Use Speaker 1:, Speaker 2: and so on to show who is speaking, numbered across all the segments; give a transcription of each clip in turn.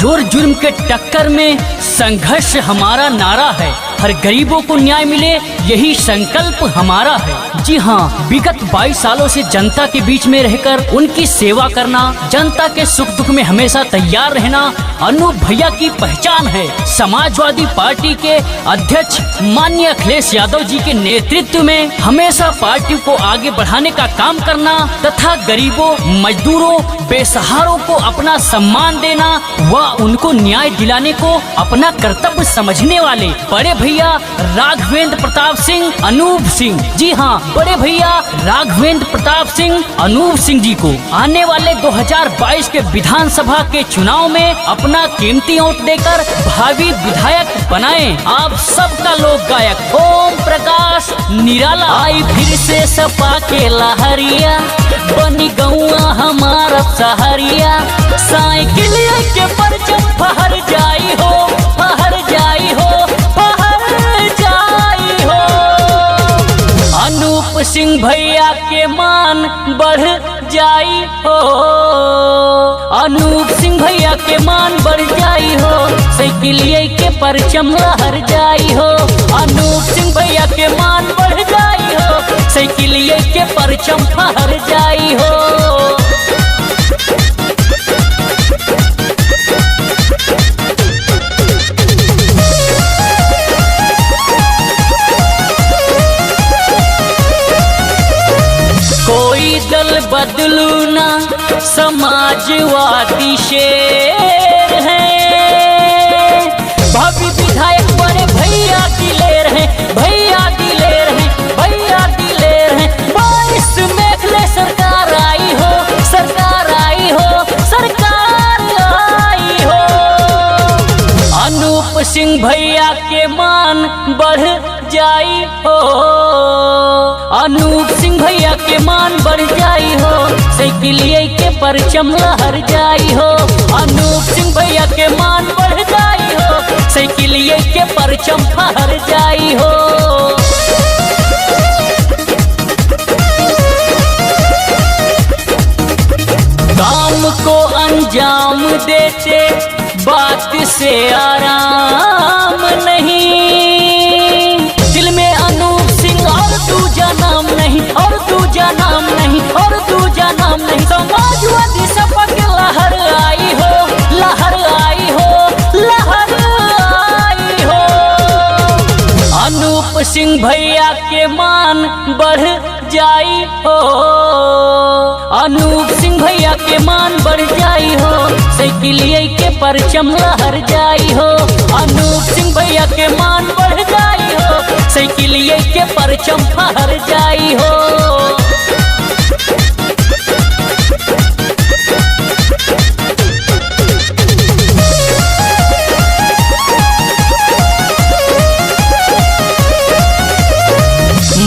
Speaker 1: जोर जुर्म के टक्कर में संघर्ष हमारा नारा है। हर गरीबों को न्याय मिले यही संकल्प हमारा है। जी हाँ, विगत 22 सालों से जनता के बीच में रहकर उनकी सेवा करना, जनता के सुख दुख में हमेशा तैयार रहना अनूप भैया की पहचान है। समाजवादी पार्टी के अध्यक्ष माननीय अखिलेश यादव जी के नेतृत्व में हमेशा पार्टी को आगे बढ़ाने का काम करना तथा गरीबों, मजदूरों, बेसहारों को अपना सम्मान देना व उनको न्याय दिलाने को अपना कर्तव्य समझने वाले बड़े भैया राघवेंद्र प्रताप सिंह अनूप सिंह, जी हाँ, बड़े भैया राघवेंद्र प्रताप सिंह अनूप सिंह जी को आने वाले 2022 के विधानसभा के चुनाव में अपना कीमती वोट देकर भावी विधायक बनाएं। आप सबका लोक गायक ओम प्रकाश निराला। आई फिर से सपा के लहरिया, बनी गौआ हमारा सहरिया, साइकिल के परचम फहर जाई हो, फहर जाई हो, फहर जाई हो। अनूप सिंह भैया के मान बढ़ जाई हो, अनूप सिंह भैया के मान बढ़ जाई हो, साइकिलिए के परचम लहर जाई हो। अनूप सिंह भैया के मान बढ़ जाई हो, साइकिलिए के परचम फहर जाई हो। कोई दल बदलू ना, समाजवादी शेर है, भावी विधायक बड़े भैया दिलेर हैं, भैया दिलेर हैं, भैया दिलेर हैं। 22 में सरकार आई हो, सरकार आई हो, सरकार आई हो। अनूप सिंह भैया के मान बढ़ जाई हो, अनूप सिंह भैया के मान बढ़ जाई हो, साइकिलिए के परचम लहर जाई हो। अनूप सिंह भैया के मान बढ़ जाई हो, साइकिलिए के परचम फहर जाई हो। काम को अंजाम देते बात से आराम नहीं, दिल में अनूप सिंह और दूजा नाम नहीं, और दूजा नाम नहीं, और दूजा नाम नहीं। समाजवादी सपा के लहर आई हो, लहर आई हो, लहर आई हो। अनूप सिंह भैया के मान बढ़ जाई हो, अनूप सिंह भैया के मान बढ़ जाई हो, साइकिलिए के परचम लहर जाई हो। अनूप सिंह भैया के मान बढ़ जाई हो, साइकिलिए के परचम फहर जाई हो।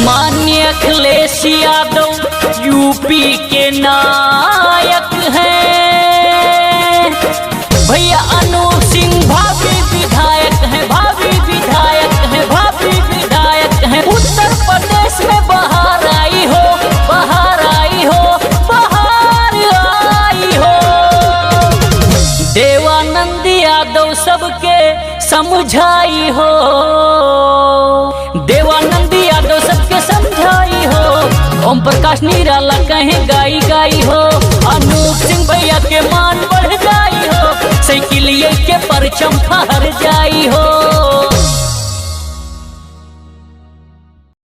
Speaker 1: माननीय अखिलेश यादव यूपी के नायक हैं, भैया अनूप सिंह भावी विधायक हैं, भावी विधायक हैं, भावी विधायक हैं। उत्तर प्रदेश में बहार आई हो, बहार आई हो, बहार आई हो। देवानंद यादव सबके समझाई हो, देवानंद यादव सबके समझाई हो, ओम प्रकाश निराला कहे गाई गाई हो। अनूप सिंह भैया के मान बढ़ जाई हो, साइकिलिए के परचम फहर जाई हो।